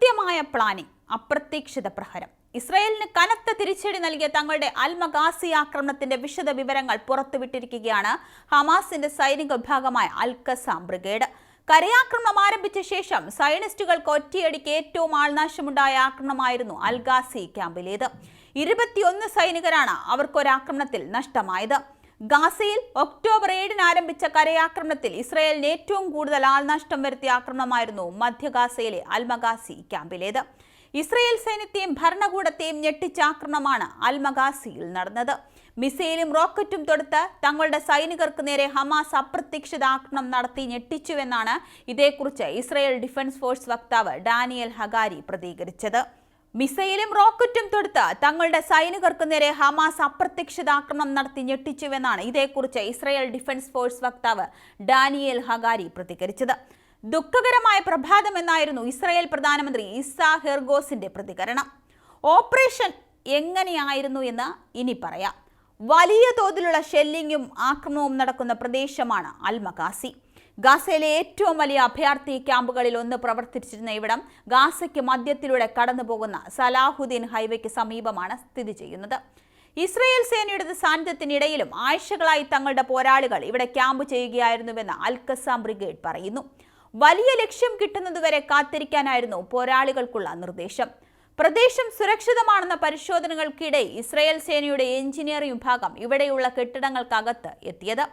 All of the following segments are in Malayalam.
കൃത്യമായ പ്ലാനിംഗ്, അപ്രതീക്ഷിത പ്രഹരം. ഇസ്രായേലിന് കനത്ത തിരിച്ചടി നൽകിയ തങ്ങളുടെ അൽ-മഗാസി ആക്രമണത്തിന്റെ വിശദ വിവരങ്ങൾ പുറത്തുവിട്ടിരിക്കുകയാണ് ഹമാസിന്റെ സൈനിക വിഭാഗമായ അൽ-ഖസാം ബ്രിഗേഡ്. കരയാക്രമണം ആരംഭിച്ച ശേഷം സയനിസ്റ്റുകൾക്ക് ഒറ്റയടിക്ക് ഏറ്റവും ആൾനാശമുണ്ടായ ആക്രമണമായിരുന്നു അൽ-ഗാസി ക്യാമ്പിലേത്. 21 സൈനികരാണ് അവർക്കൊരാക്രമണത്തിൽ നഷ്ടമായത്. ഗാസയിൽ ഒക്ടോബർ 7-ന് ആരംഭിച്ച കരയാക്രമണത്തിൽ ഇസ്രായേലിന് ഏറ്റവും കൂടുതൽ ആൾനാശം വരുത്തിയ ആക്രമണമായിരുന്നു മധ്യ ഗാസയിലെ അൽ-മഗാസി ക്യാമ്പിലേത്. ഇസ്രായേൽ സൈന്യത്തെയും ഭരണകൂടത്തെയും ഞെട്ടിച്ച ആക്രമണമാണ് അൽ-മഗാസിയിൽ നടന്നത്. മിസൈലും റോക്കറ്റും തൊടുത്ത് തങ്ങളുടെ സൈനികർക്ക് നേരെ ഹമാസ് അപ്രതീക്ഷിത ആക്രമണം നടത്തി ഞെട്ടിച്ചുവെന്നാണ് ഇതേക്കുറിച്ച് ഇസ്രായേൽ ഡിഫൻസ് ഫോഴ്സ് വക്താവ് ഡാനിയൽ ഹഗാരി പ്രതികരിച്ചത്. മിസൈലും റോക്കറ്റും തൊടുത്ത് തങ്ങളുടെ സൈനികർക്ക് നേരെ ഹമാസ് അപ്രതീക്ഷിത ആക്രമണം നടത്തി ഞെട്ടിച്ചുവെന്നാണ് ഇതേക്കുറിച്ച് ഇസ്രായേൽ ഡിഫൻസ് ഫോഴ്സ് വക്താവ് ഡാനിയൽ ഹഗാരി പ്രതികരിച്ചത്. ദുഃഖകരമായ പ്രഭാതം എന്നായിരുന്നു ഇസ്രായേൽ പ്രധാനമന്ത്രി ഇസ്സാഖ് ഹെർഗോസിന്റെ പ്രതികരണം. ഓപ്പറേഷൻ എങ്ങനെയായിരുന്നു എന്ന് ഇനി പറയാം. വലിയ തോതിലുള്ള ഷെല്ലിങ്ങും ആക്രമണവും നടക്കുന്ന പ്രദേശമാണ് അൽ-മഗാസി. ഗാസയിലെ ഏറ്റവും വലിയ അഭയാർത്ഥി ക്യാമ്പുകളിൽ ഒന്ന് പ്രവർത്തിച്ചിരുന്ന ഇവിടം ഗാസയ്ക്ക് മധ്യത്തിലൂടെ കടന്നുപോകുന്ന സലാഹുദ്ദീൻ ഹൈവേക്ക് സമീപമാണ് സ്ഥിതി ചെയ്യുന്നത്. ഇസ്രായേൽ സേനയുടെ സാന്നിധ്യത്തിനിടയിലും ആഴ്ചകളായി തങ്ങളുടെ പോരാളികൾ ഇവിടെ ക്യാമ്പ് ചെയ്യുകയായിരുന്നുവെന്ന് അൽ-ഖസാം ബ്രിഗേഡ് പറയുന്നു. വലിയ ലക്ഷ്യം കിട്ടുന്നതുവരെ കാത്തിരിക്കാനായിരുന്നു പോരാളികൾക്കുള്ള നിർദ്ദേശം. പ്രദേശം സുരക്ഷിതമാണെന്ന പരിശോധനകൾക്കിടെ ഇസ്രായേൽ സേനയുടെ എഞ്ചിനീയറിംഗ് വിഭാഗം ഇവിടെയുള്ള കെട്ടിടങ്ങൾക്കകത്ത് എത്തിയത്.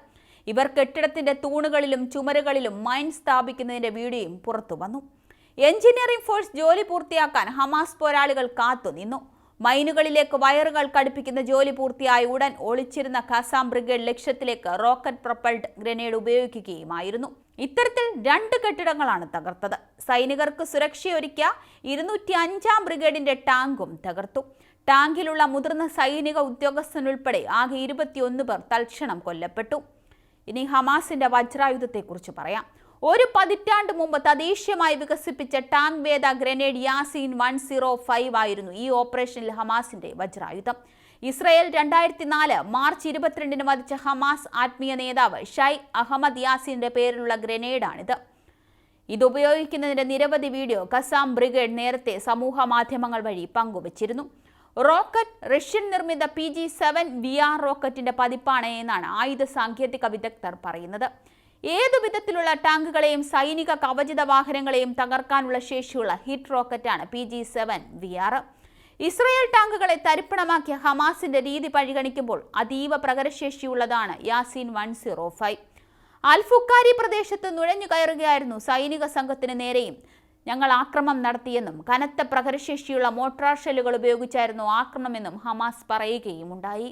ഇവർ കെട്ടിടത്തിന്റെ തൂണുകളിലും ചുമരുകളിലും മൈൻ സ്ഥാപിക്കുന്നതിന്റെ വീഡിയോയും പുറത്തു വന്നു. എഞ്ചിനീയറിംഗ് ഫോഴ്സ് ജോലി പൂർത്തിയാക്കാൻ ഹമാസ് പോരാളികൾ കാത്തുനിന്നു. മൈനുകളിലേക്ക് വയറുകൾ ഘടിപ്പിക്കുന്ന ജോലി പൂർത്തിയായ ഉടൻ ഒളിച്ചിരുന്ന ഖസാം ബ്രിഗേഡ് ലക്ഷ്യത്തിലേക്ക് റോക്കറ്റ് പ്രൊപ്പൽഡ് ഗ്രനേഡ് ഉപയോഗിക്കുകയുമായിരുന്നു. ഇത്തരത്തിൽ 2 കെട്ടിടങ്ങളാണ് തകർത്തത്. സൈനികർക്ക് സുരക്ഷയൊരുക്കിയ 205-ാം ബ്രിഗേഡിന്റെ ടാങ്കും തകർത്തു. ടാങ്കിലുള്ള മുതിർന്ന സൈനിക ഉദ്യോഗസ്ഥനുൾപ്പെടെ ആകെ 21 പേർ തൽക്ഷണം കൊല്ലപ്പെട്ടു. ഇനി ഹമാസിന്റെ വജ്രായുധത്തെക്കുറിച്ച് പറയാം. ഒരു പതിറ്റാണ്ട് മുമ്പ് തദ്ദേശീയമായി വികസിപ്പിച്ച ടാങ്ക് വേദ ഗ്രനേഡ് യാസീൻ 105 ആയിരുന്നു ഈ ഓപ്പറേഷനിൽ ഹമാസിന്റെ വജ്രായുധം. ഇസ്രായേൽ 2004 മാർച്ച് 22-ന് വധിച്ച ഹമാസ് ആത്മീയ നേതാവ് ഷൈഖ് അഹമ്മദ് യാസീന്റെ പേരിലുള്ള ഗ്രനേഡാണിത്. ഇതുപയോഗിക്കുന്നതിന്റെ നിരവധി വീഡിയോ ഖസാം ബ്രിഗേഡ് നേരത്തെ സമൂഹ മാധ്യമങ്ങൾ വഴി പങ്കുവച്ചിരുന്നു. റോക്കറ്റ് റഷ്യൻ നിർമ്മിത PG-7 VR റോക്കറ്റിന്റെ പതിപ്പാണ് എന്നാണ് ആയുധ സാങ്കേതിക വിദഗ്ധർ പറയുന്നത്. ഏതു വിധത്തിലുള്ള ടാങ്കുകളെയും സൈനിക കവചിത വാഹനങ്ങളെയും തകർക്കാനുള്ള ശേഷിയുള്ള ഹിറ്റ് റോക്കറ്റാണ് PG-7 VR. ഇസ്രായേൽ ടാങ്കുകളെ തരിപ്പണമാക്കിയ ഹമാസിന്റെ രീതി പരിഗണിക്കുമ്പോൾ അതീവ പ്രകടശേഷിയുള്ളതാണ് യാസീൻ 105. അൽ-ഫുക്കാരി പ്രദേശത്ത് നുഴഞ്ഞു കയറുകയായിരുന്നു സൈനിക സംഘത്തിന് നേരെയും ഞങ്ങൾ ആക്രമണം നടത്തിയെന്നും കനത്ത പ്രഹരശേഷിയുള്ള മോട്ടാർ ഷെല്ലുകൾ ഉപയോഗിച്ചായിരുന്നു ആക്രമണമെന്നും ഹമാസ് പറയുകയുമുണ്ടായി.